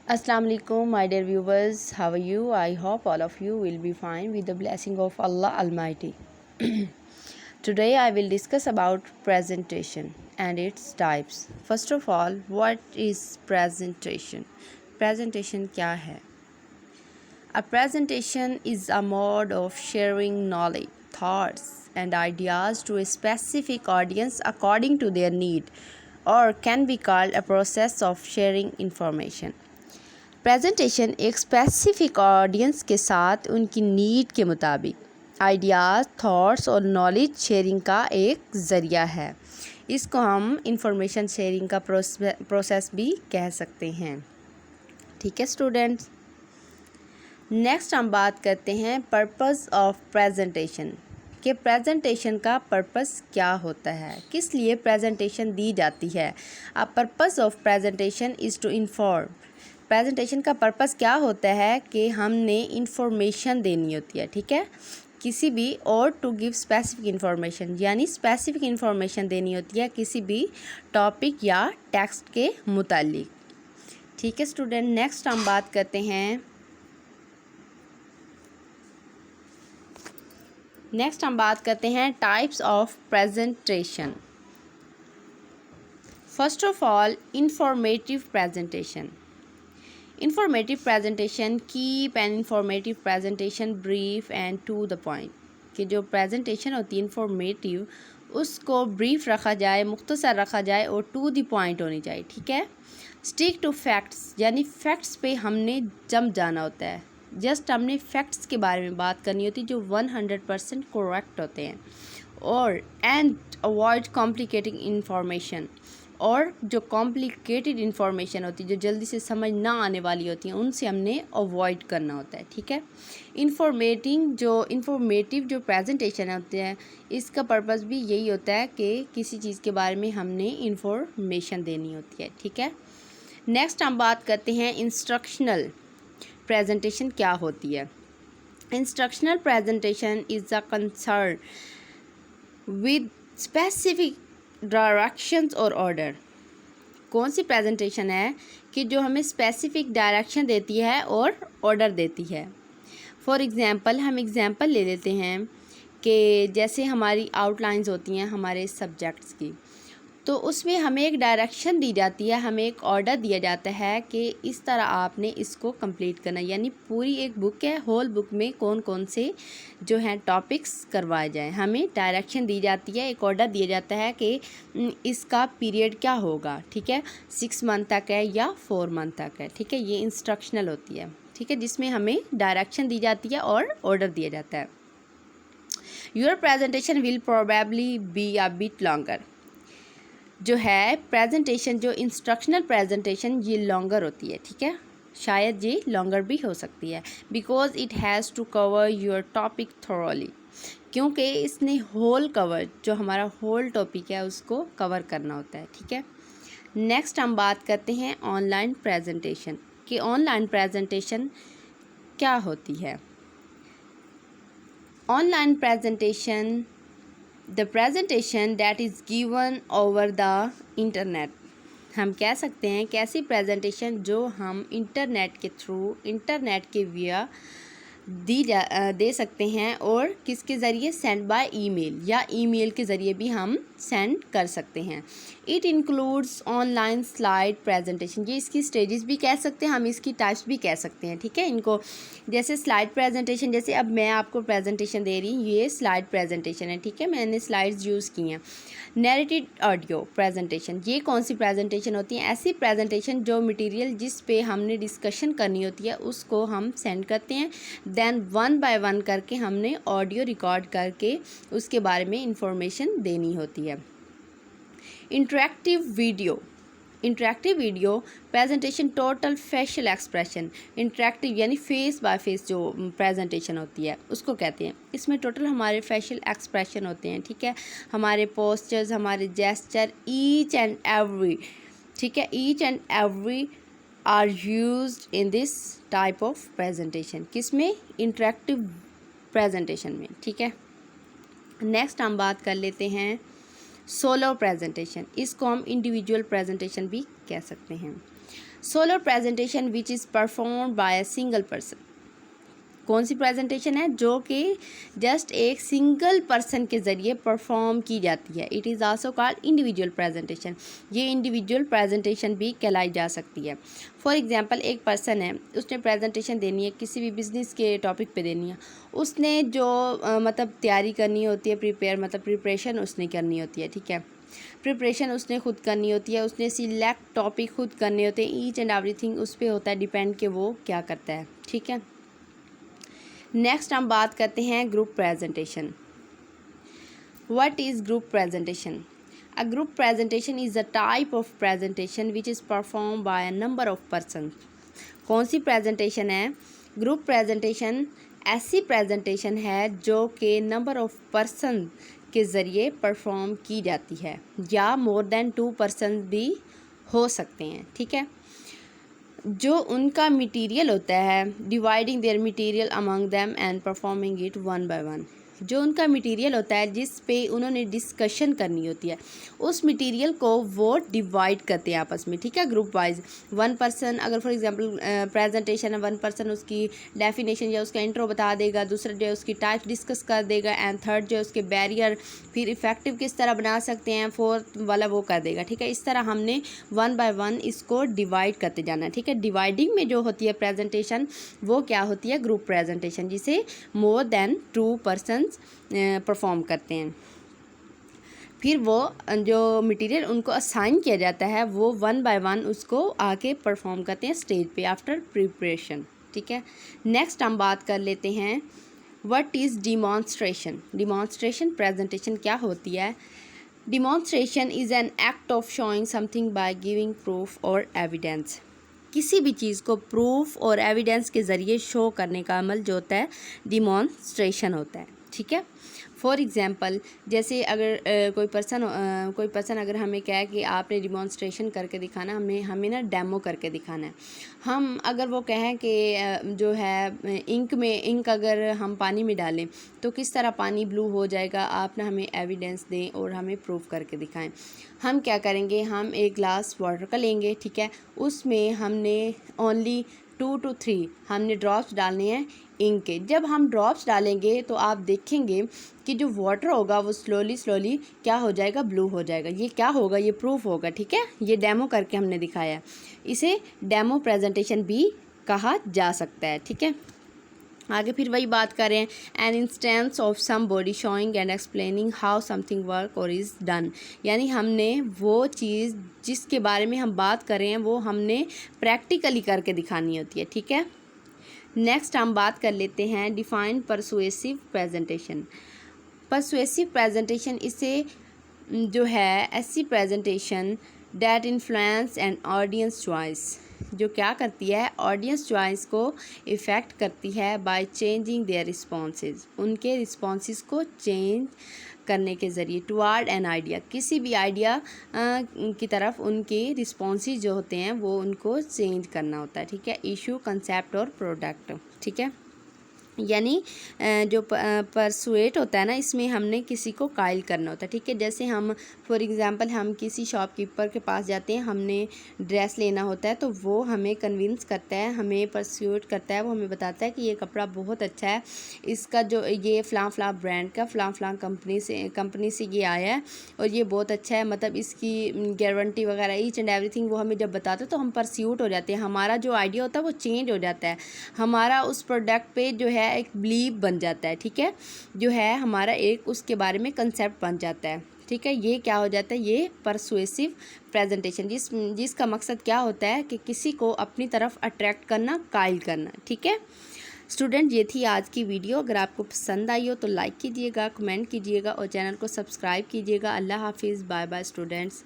Assalamu alaikum, my dear viewers. How are you? I hope all of you will be fine with the blessing of Allah Almighty. Today I will discuss about presentation and its types. First of all, what is presentation? Presentation क्या है? A presentation is a mode of sharing knowledge, thoughts, and ideas to a specific audience according to their need, or can be called a process of sharing information. Presentation एक specific audience के साथ उनकी need के मुताबिक ideas, thoughts और knowledge sharing का एक ज़रिया है। इसको हम इंफॉर्मेशन शेयरिंग का प्रोसेस भी कह सकते हैं। ठीक है स्टूडेंट्स, नेक्स्ट हम बात करते हैं पर्पस ऑफ प्रेजेंटेशन कि प्रेजेंटेशन का पर्पस क्या होता है, किस लिए प्रेजेंटेशन दी जाती है। A purpose of presentation is to inform. Presentation का पर्पस क्या होता है कि हमने इंफॉर्मेशन देनी होती है, ठीक है, किसी भी, और टू गिव स्पेसिफिक इंफॉर्मेशन, यानी स्पेसिफिक इंफॉर्मेशन देनी होती है किसी भी टॉपिक या टेक्स्ट के मुतालिक। ठीक है स्टूडेंट, नेक्स्ट हम बात करते हैं types of presentation. First of all, informative presentation. Informative presentation, keep an informative presentation brief and to the point. कि जो प्रेजेंटेशन होती है इंफॉर्मेटिव, उसको ब्रीफ रखा जाए, मुख्तसर रखा जाए और टू द पॉइंट होनी चाहिए। ठीक है। स्टिक टू फैक्ट्स, यानी फैक्ट्स पे हमने जम जाना होता है, जस्ट हमने फैक्ट्स के बारे में बात करनी होती है जो 100% करेक्ट होते हैं। और एंड अवॉइड कॉम्प्लिकेटिंग इंफॉर्मेशन, और जो कॉम्प्लिकेटेड इन्फॉर्मेशन होती है, जो जल्दी से समझ ना आने वाली होती हैं, उनसे हमने अवॉइड करना होता है। ठीक है। इंफॉर्मेटिव जो प्रेजेंटेशन होते हैं, इसका पर्पस भी यही होता है कि किसी चीज़ के बारे में हमने इंफॉर्मेशन देनी होती है। ठीक है। नेक्स्ट हम बात करते हैं इंस्ट्रक्शनल प्रेजेंटेशन क्या होती है। Instructional presentation is a concern with specific directions और ऑर्डर। कौन सी प्रेजेंटेशन है कि जो हमें स्पेसिफिक डायरेक्शन देती है और ऑर्डर देती है। फॉर एग्ज़ाम्पल, हम एग्ज़ाम्पल ले लेते हैं कि जैसे हमारी आउटलाइंस होती हैं हमारे सब्जेक्ट्स की, तो उसमें हमें एक डायरेक्शन दी जाती है, हमें एक ऑर्डर दिया जाता है कि इस तरह आपने इसको कंप्लीट करना, यानी पूरी एक बुक है, होल बुक में कौन कौन से जो हैं टॉपिक्स करवाए जाएं, हमें डायरेक्शन दी जाती है, एक ऑर्डर दिया जाता है कि इसका पीरियड क्या होगा। ठीक है, 6 मंथ तक है या 4 मंथ तक है। ठीक है, ये इंस्ट्रक्शनल होती है। ठीक है, जिसमें हमें डायरेक्शन दी जाती है और ऑर्डर दिया जाता है। Your presentation will probably be a bit longer. जो है प्रेजेंटेशन, जो इंस्ट्रक्शनल प्रेजेंटेशन, ये लॉन्गर होती है। ठीक है, शायद ये लॉन्गर भी हो सकती है, because it has to cover your topic thoroughly, क्योंकि इसने होल कवर, जो हमारा होल टॉपिक है, उसको कवर करना होता है। ठीक है। नेक्स्ट हम बात करते हैं ऑनलाइन प्रेजेंटेशन कि ऑनलाइन प्रेजेंटेशन क्या होती है। Online presentation, the presentation that is given over the internet. हम कह सकते हैं कि ऐसी प्रेजेंटेशन जो हम इंटरनेट के थ्रू, इंटरनेट के विया दे सकते हैं, और किसके ज़रिए, सेंड बाय ईमेल, या ईमेल के ज़रिए भी हम सेंड कर सकते हैं। It includes online slide presentation, ये इसकी स्टेजेस भी कह सकते हैं, हम इसकी टाइप्स भी कह सकते हैं। ठीक है, इनको जैसे स्लाइड प्रेजेंटेशन, जैसे अब मैं आपको प्रेजेंटेशन दे रही हूँ, ये स्लाइड प्रेजेंटेशन है। ठीक है, मैंने स्लाइड्स यूज़ की हैं। नैरेटेड ऑडियो प्रेजेंटेशन, ये कौन सी प्रेजेंटेशन होती है, ऐसी प्रेजेंटेशन जो मटेरियल जिस पे हमने डिस्कशन करनी होती है उसको हम सेंड करते हैं, देन 1 बाय 1 करके हमने ऑडियो रिकॉर्ड करके उसके बारे में इंफॉर्मेशन देनी होती है। Interactive video presentation, total facial expression. Interactive यानी फेस बाय फेस जो प्रेजेंटेशन होती है उसको कहते हैं। इसमें टोटल हमारे फेशियल एक्सप्रेशन होते हैं। ठीक है, हमारे पोस्चर्स, हमारे जेस्चर, ईच एंड एवरी, ठीक है, each and every are used in this type of presentation. किसमें, इंटरेक्टिव प्रेजेंटेशन में। ठीक है। नेक्स्ट हम बात कर लेते हैं सोलो प्रेजेंटेशन, इसको हम इंडिविजुअल प्रेजेंटेशन भी कह सकते हैं। Solo presentation which is performed by a single person. कौन सी प्रेजेंटेशन है? जो कि जस्ट एक सिंगल पर्सन के ज़रिए परफॉर्म की जाती है। It is also called individual presentation. ये इंडिविजुअल प्रेजेंटेशन भी कहलाई जा सकती है। फॉर एग्जांपल, एक पर्सन है, उसने प्रेजेंटेशन देनी है, किसी भी बिज़नेस के टॉपिक पे देनी है। उसने जो मतलब तैयारी करनी होती है, प्रिपरेशन उसने करनी होती है, ठीक है। प्रिपरेशन उसने खुद करनी होती है, उसने सिलेक्ट टॉपिक खुद करने होते हैं। ईच एंड एवरीथिंग उस पर होता है डिपेंड कि वो क्या करता है, ठीक है। नेक्स्ट हम बात करते हैं group presentation. What is group presentation? A group presentation is a type of presentation which is perform by a number of person. कौन सी प्रेजेंटेशन है? ग्रुप प्रेजेंटेशन ऐसी प्रेजेंटेशन है जो कि नंबर ऑफ पर्सन के ज़रिए परफॉर्म की जाती है, या मोर देन 2 पर्सन भी हो सकते हैं, ठीक है। जो उनका मटेरियल होता है, dividing their material among them and performing it one by one. जो उनका मटेरियल होता है जिस पे उन्होंने डिस्कशन करनी होती है, उस मटेरियल को वो डिवाइड करते हैं आपस में, ठीक है, ग्रुप वाइज। वन पर्सन अगर फॉर एग्जांपल प्रेजेंटेशन है, वन पर्सन उसकी डेफिनेशन या उसका इंट्रो बता देगा, दूसरा जो है उसकी टाइप डिस्कस कर देगा, एंड थर्ड जो है उसके बैरियर, फिर इफेक्टिव किस तरह बना सकते हैं, फोर्थ वाला वो कर देगा, ठीक है। इस तरह हमने वन बाय वन इसको डिवाइड करते जाना है, ठीक है। डिवाइडिंग में जो होती है प्रेजेंटेशन, वो क्या होती है? ग्रुप प्रेजेंटेशन, जिसे मोर देन 2 पर्सन परफॉर्म करते हैं। फिर वो जो मटेरियल उनको असाइन किया जाता है, वो वन बाय वन उसको आके परफॉर्म करते हैं स्टेज पे आफ्टर प्रिपरेशन, ठीक है। नेक्स्ट हम बात कर लेते हैं what is demonstration. Demonstration presentation क्या होती है? Demonstration is an act of showing something by giving proof और एविडेंस। किसी भी चीज़ को प्रूफ और एविडेंस के ज़रिए शो करने का अमल जो होता है डिमॉन्स्ट्रेशन होता है, ठीक है। फॉर एग्ज़ाम्पल, जैसे अगर कोई पर्सन अगर हमें कहे कि आपने डिमॉन्स्ट्रेशन करके दिखाना, हमें ना डेमो करके दिखाना है। हम अगर वो कहें कि जो है इंक अगर हम पानी में डालें तो किस तरह पानी ब्लू हो जाएगा, आप ना हमें एविडेंस दें और हमें प्रूफ करके दिखाएं। हम क्या करेंगे? हम एक ग्लास वाटर का लेंगे, ठीक है, उसमें हमने ओनली 2 to 3 हमने ड्रॉप्स डालने हैं इंक के। जब हम ड्रॉप्स डालेंगे तो आप देखेंगे कि जो वाटर होगा वो स्लोली क्या हो जाएगा? ब्लू हो जाएगा। ये क्या होगा? ये प्रूफ होगा, ठीक है। ये डेमो करके हमने दिखाया है, इसे डेमो प्रेजेंटेशन भी कहा जा सकता है, ठीक है। आगे फिर वही बात करें, an instance of somebody showing and explaining how something work or is done. यानी हमने वो चीज़ जिसके बारे में हम बात कर रहे हैं वो हमने प्रैक्टिकली करके दिखानी होती है, ठीक है। नेक्स्ट हम बात कर लेते हैं define persuasive presentation. Persuasive presentation इसे जो है ऐसी presentation that influence and audience choice, जो क्या करती है? ऑडियंस चॉइस को इफ़ेक्ट करती है बाय चेंजिंग देयर रिस्पॉन्सेज, उनके रिस्पॉन्सेज को चेंज करने के ज़रिए टुवार्ड एन आइडिया, किसी भी आइडिया की तरफ उनके रिस्पॉन्सेज जो होते हैं वो उनको चेंज करना होता है, ठीक है। इशू, कंसेप्ट और प्रोडक्ट, ठीक है। यानी जो परसुएट होता है ना, इसमें हमने किसी को कायल करना होता है, ठीक है। जैसे हम फॉर एग्जांपल हम किसी शॉपकीपर के पास जाते हैं, हमने ड्रेस लेना होता है, तो वो हमें कन्विंस करता है, हमें परसुएट करता है, वो हमें बताता है कि ये कपड़ा बहुत अच्छा है, इसका जो ये फ़लाँ ब्रांड का फ़लाँ कंपनी से ये आया है और ये बहुत अच्छा है, मतलब इसकी गारंटी वगैरह ईच एंड एवरीथिंग वो हमें जब बताते हैं तो हम परस्यूट हो जाते हैं। हमारा जो आइडिया होता है वो चेंज हो जाता है, हमारा उस प्रोडक्ट पे जो है एक बिलीव बन जाता है, ठीक है, जो है हमारा एक उसके बारे में कंसेप्ट बन जाता है, ठीक है। ये क्या हो जाता है? ये परसुएसिव प्रेजेंटेशन, जिसका मकसद क्या होता है कि किसी को अपनी तरफ अट्रैक्ट करना, कायल करना, ठीक है। स्टूडेंट, ये थी आज की वीडियो। अगर आपको पसंद आई हो तो लाइक कीजिएगा, कमेंट कीजिएगा और चैनल को सब्सक्राइब कीजिएगा। अल्लाह हाफिज़, बाय बाय स्टूडेंट्स।